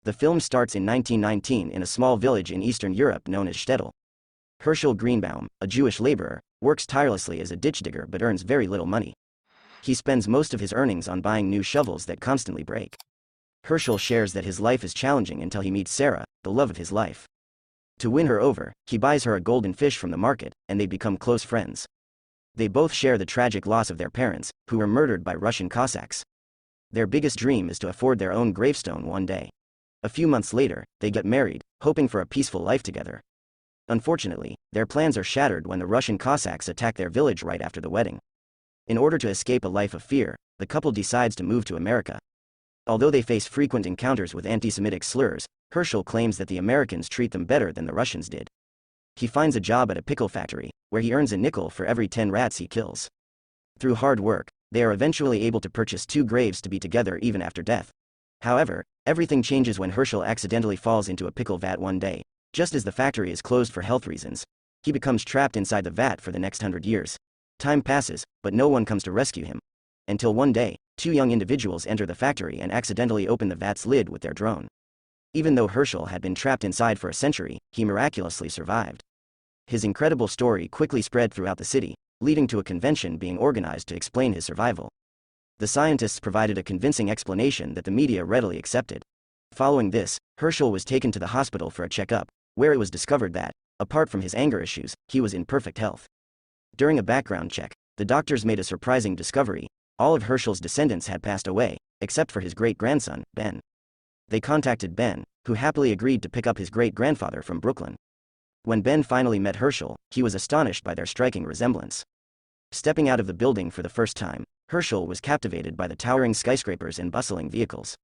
The film starts in 1919 in a small village in Eastern Europe known as Stettel. Herschel Greenbaum, a Jewish laborer, works tirelessly as a ditch digger but earns very little money. He spends most of his earnings on buying new shovels that constantly break. Herschel shares that his life is challenging until he meets Sarah, the love of his life. To win her over, he buys her a golden fish from the market, and they become close friends. They both share the tragic loss of their parents, who were murdered by Russian Cossacks. Their biggest dream is to afford their own gravestone one day. A few months later, they get married, hoping for a peaceful life together. Unfortunately, their plans are shattered when the Russian Cossacks attack their village right after the wedding. In order to escape a life of fear, the couple decides to move to America. Although they face frequent encounters with anti-Semitic slurs, Herschel claims that the Americans treat them better than the Russians did. He finds a job at a pickle factory, where he earns a nickel for every 10 rats he kills. Through hard work, they are eventually able to purchase 2 graves to be together even after death. However, everything changes when Herschel accidentally falls into a pickle vat one day. Just as the factory is closed for health reasons, he becomes trapped inside the vat for the next 100 years. Time passes, but no one comes to rescue him. Until one day, 2 young individuals enter the factory and accidentally open the vat's lid with their drone. Even though Herschel had been trapped inside for a century, he miraculously survived. His incredible story quickly spread throughout the city, leading to a convention being organized to explain his survival. The scientists provided a convincing explanation that the media readily accepted. Following this, Herschel was taken to the hospital for a checkup, where it was discovered that, apart from his anger issues, he was in perfect health. During a background check, the doctors made a surprising discovery: all of Herschel's descendants had passed away, except for his great-grandson, Ben. They contacted Ben, who happily agreed to pick up his great-grandfather from Brooklyn. When Ben finally met Herschel, he was astonished by their striking resemblance. Stepping out of the building for the first time, Herschel was captivated by the towering skyscrapers and bustling vehicles.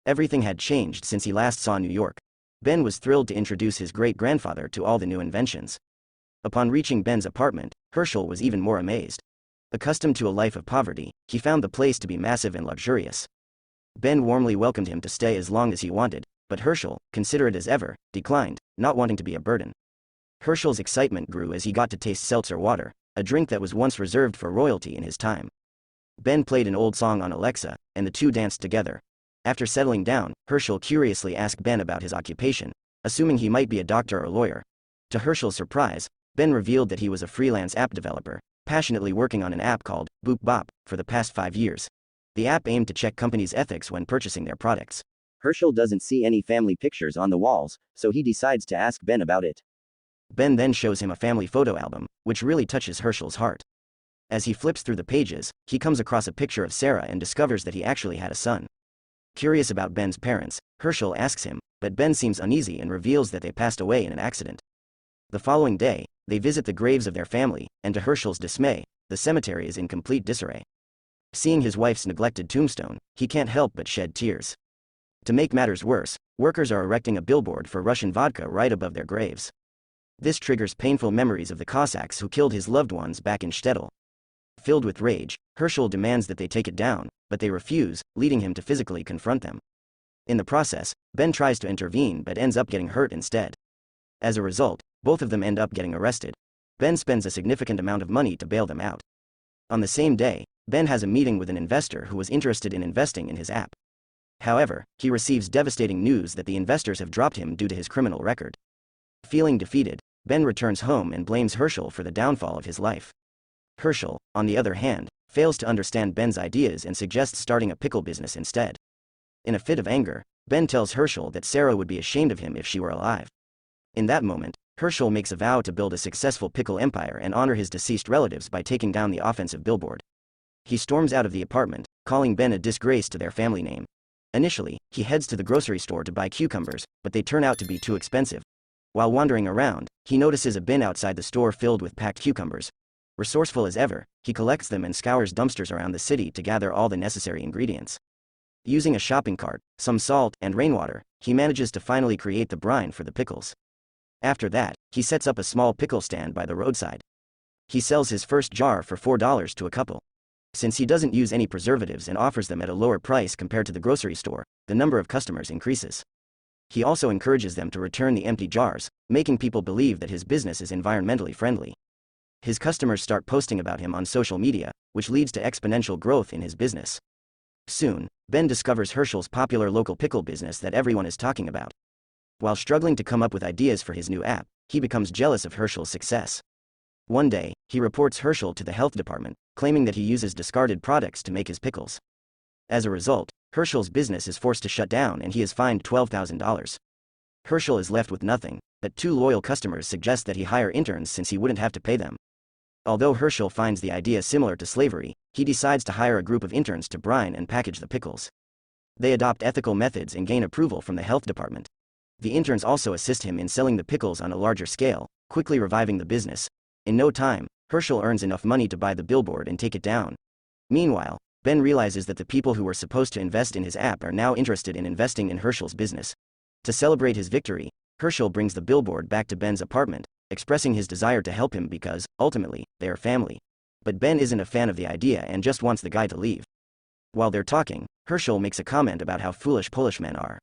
Everything had changed since he last saw New York. Ben was thrilled to introduce his great-grandfather to all the new inventions. Upon reaching Ben's apartment, Herschel was even more amazed. Accustomed to a life of poverty, he found the place to be massive and luxurious. Ben warmly welcomed him to stay as long as he wanted, but Herschel, considerate as ever, declined, not wanting to be a burden. Herschel's excitement grew as he got to taste seltzer water, a drink that was once reserved for royalty in his time. Ben played an old song on Alexa, and the two danced together. After settling down, Herschel curiously asked Ben about his occupation, assuming he might be a doctor or lawyer. To Herschel's surprise, Ben revealed that he was a freelance app developer, passionately working on an app called Boop Bop for the past 5 years. The app aimed to check companies' ethics when purchasing their products. Herschel doesn't see any family pictures on the walls, so he decides to ask Ben about it. Ben then shows him a family photo album, which really touches Herschel's heart. As he flips through the pages, he comes across a picture of Sarah and discovers that he actually had a son. Curious about Ben's parents, Herschel asks him, but Ben seems uneasy and reveals that they passed away in an accident. The following day, they visit the graves of their family, and to Herschel's dismay, the cemetery is in complete disarray. Seeing his wife's neglected tombstone, he can't help but shed tears. To make matters worse, workers are erecting a billboard for Russian vodka right above their graves. This triggers painful memories of the Cossacks who killed his loved ones back in Stettel. Filled with rage, Herschel demands that they take it down, but they refuse, leading him to physically confront them. In the process, Ben tries to intervene but ends up getting hurt instead. As a result, both of them end up getting arrested. Ben spends a significant amount of money to bail them out. On the same day, Ben has a meeting with an investor who was interested in investing in his app. However, he receives devastating news that the investors have dropped him due to his criminal record. Feeling defeated, Ben returns home and blames Herschel for the downfall of his life. Herschel, on the other hand, fails to understand Ben's ideas and suggests starting a pickle business instead. In a fit of anger, Ben tells Herschel that Sarah would be ashamed of him if she were alive. In that moment, Herschel makes a vow to build a successful pickle empire and honor his deceased relatives by taking down the offensive billboard. He storms out of the apartment, calling Ben a disgrace to their family name. Initially, he heads to the grocery store to buy cucumbers, but they turn out to be too expensive. While wandering around, he notices a bin outside the store filled with packed cucumbers. Resourceful as ever, he collects them and scours dumpsters around the city to gather all the necessary ingredients. Using a shopping cart, some salt, and rainwater, he manages to finally create the brine for the pickles. After that, he sets up a small pickle stand by the roadside. He sells his first jar for $4 to a couple. Since he doesn't use any preservatives and offers them at a lower price compared to the grocery store, the number of customers increases. He also encourages them to return the empty jars, making people believe that his business is environmentally friendly. His customers start posting about him on social media, which leads to exponential growth in his business. Soon, Ben discovers Herschel's popular local pickle business that everyone is talking about. While struggling to come up with ideas for his new app, he becomes jealous of Herschel's success. One day, he reports Herschel to the health department, claiming that he uses discarded products to make his pickles. As a result, Herschel's business is forced to shut down and he is fined $12,000. Herschel is left with nothing, but two loyal customers suggest that he hire interns since he wouldn't have to pay them. Although Herschel finds the idea similar to slavery, he decides to hire a group of interns to brine and package the pickles. They adopt ethical methods and gain approval from the health department. The interns also assist him in selling the pickles on a larger scale, quickly reviving the business. In no time, Herschel earns enough money to buy the billboard and take it down. Meanwhile, Ben realizes that the people who were supposed to invest in his app are now interested in investing in Herschel's business. To celebrate his victory, Herschel brings the billboard back to Ben's apartment, expressing his desire to help him because, ultimately, they are family. But Ben isn't a fan of the idea and just wants the guy to leave. While they're talking, Herschel makes a comment about how foolish Polish men are.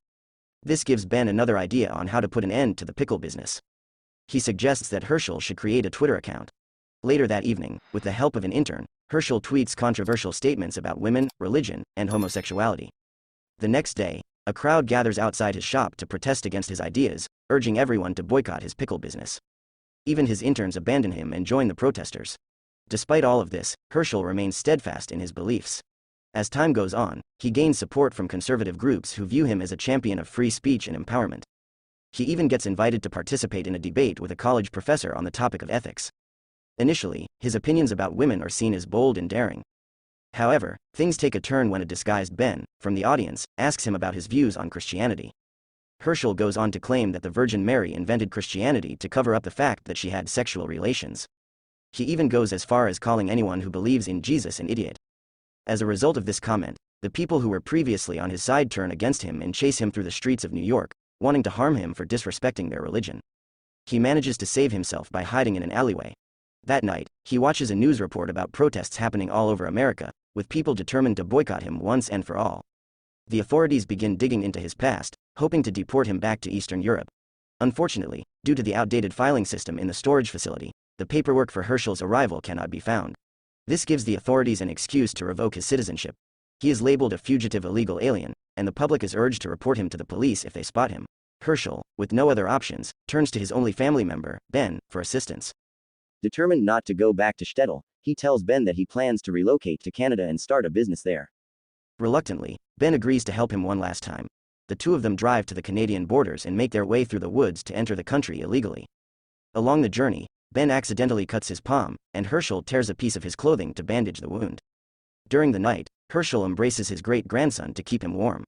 This gives Ben another idea on how to put an end to the pickle business. He suggests that Herschel should create a Twitter account. Later that evening, with the help of an intern, Herschel tweets controversial statements about women, religion, and homosexuality. The next day, a crowd gathers outside his shop to protest against his ideas, urging everyone to boycott his pickle business. Even his interns abandon him and join the protesters. Despite all of this, Herschel remains steadfast in his beliefs. As time goes on, he gains support from conservative groups who view him as a champion of free speech and empowerment. He even gets invited to participate in a debate with a college professor on the topic of ethics. Initially, his opinions about women are seen as bold and daring. However, things take a turn when a disguised Ben, from the audience, asks him about his views on Christianity. Herschel goes on to claim that the Virgin Mary invented Christianity to cover up the fact that she had sexual relations. He even goes as far as calling anyone who believes in Jesus an idiot. As a result of this comment, the people who were previously on his side turn against him and chase him through the streets of New York, wanting to harm him for disrespecting their religion. He manages to save himself by hiding in an alleyway. That night, he watches a news report about protests happening all over America, with people determined to boycott him once and for all. The authorities begin digging into his past, hoping to deport him back to Eastern Europe. Unfortunately, due to the outdated filing system in the storage facility, the paperwork for Herschel's arrival cannot be found. This gives the authorities an excuse to revoke his citizenship. He is labeled a fugitive illegal alien, and the public is urged to report him to the police if they spot him. Herschel, with no other options, turns to his only family member, Ben, for assistance. Determined not to go back to Shtetl, he tells Ben that he plans to relocate to Canada and start a business there. Reluctantly, Ben agrees to help him one last time. The two of them drive to the Canadian borders and make their way through the woods to enter the country illegally. Along the journey, Ben accidentally cuts his palm, and Herschel tears a piece of his clothing to bandage the wound. During the night, Herschel embraces his great-grandson to keep him warm.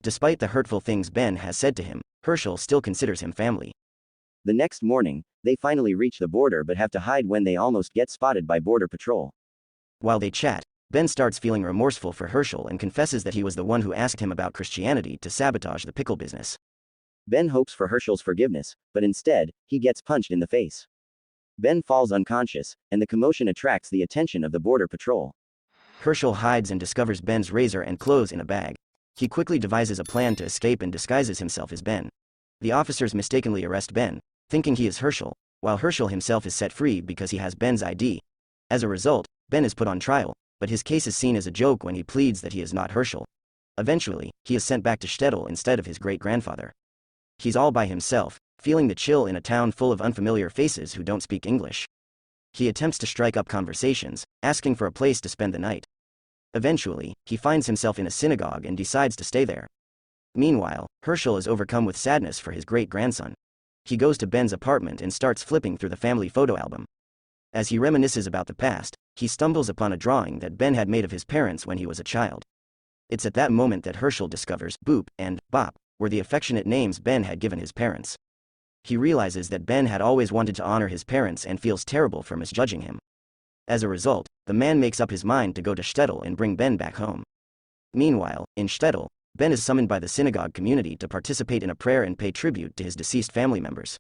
Despite the hurtful things Ben has said to him, Herschel still considers him family. The next morning, they finally reach the border but have to hide when they almost get spotted by Border Patrol. While they chat, Ben starts feeling remorseful for Herschel and confesses that he was the one who asked him about Christianity to sabotage the pickle business. Ben hopes for Herschel's forgiveness, but instead, he gets punched in the face. Ben falls unconscious, and the commotion attracts the attention of the Border Patrol. Herschel hides and discovers Ben's razor and clothes in a bag. He quickly devises a plan to escape and disguises himself as Ben. The officers mistakenly arrest Ben, thinking he is Herschel, while Herschel himself is set free because he has Ben's ID. As a result, Ben is put on trial, but his case is seen as a joke when he pleads that he is not Herschel. Eventually, he is sent back to Shtetl instead of his great-grandfather. He's all by himself, feeling the chill in a town full of unfamiliar faces who don't speak English. He attempts to strike up conversations, asking for a place to spend the night. Eventually, he finds himself in a synagogue and decides to stay there. Meanwhile, Herschel is overcome with sadness for his great-grandson. He goes to Ben's apartment and starts flipping through the family photo album. As he reminisces about the past, he stumbles upon a drawing that Ben had made of his parents when he was a child. It's at that moment that Herschel discovers Boop and Bop were the affectionate names Ben had given his parents. He realizes that Ben had always wanted to honor his parents and feels terrible for misjudging him. As a result, the man makes up his mind to go to Shtetl and bring Ben back home. Meanwhile, in Shtetl, Ben is summoned by the synagogue community to participate in a prayer and pay tribute to his deceased family members.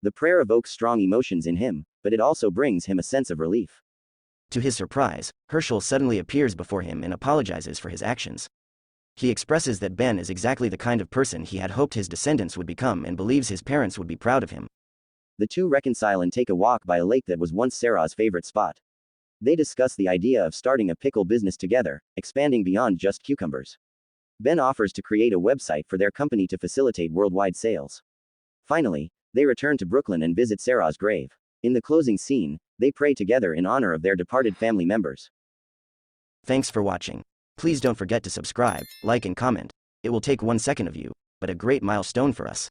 The prayer evokes strong emotions in him, but it also brings him a sense of relief. To his surprise, Herschel suddenly appears before him and apologizes for his actions. He expresses that Ben is exactly the kind of person he had hoped his descendants would become and believes his parents would be proud of him. The two reconcile and take a walk by a lake that was once Sarah's favorite spot. They discuss the idea of starting a pickle business together, expanding beyond just cucumbers. Ben offers to create a website for their company to facilitate worldwide sales. Finally, they return to Brooklyn and visit Sarah's grave. In the closing scene, they pray together in honor of their departed family members. Thanks for watching. Please don't forget to subscribe, like and comment. It will take 1 second of you, but a great milestone for us.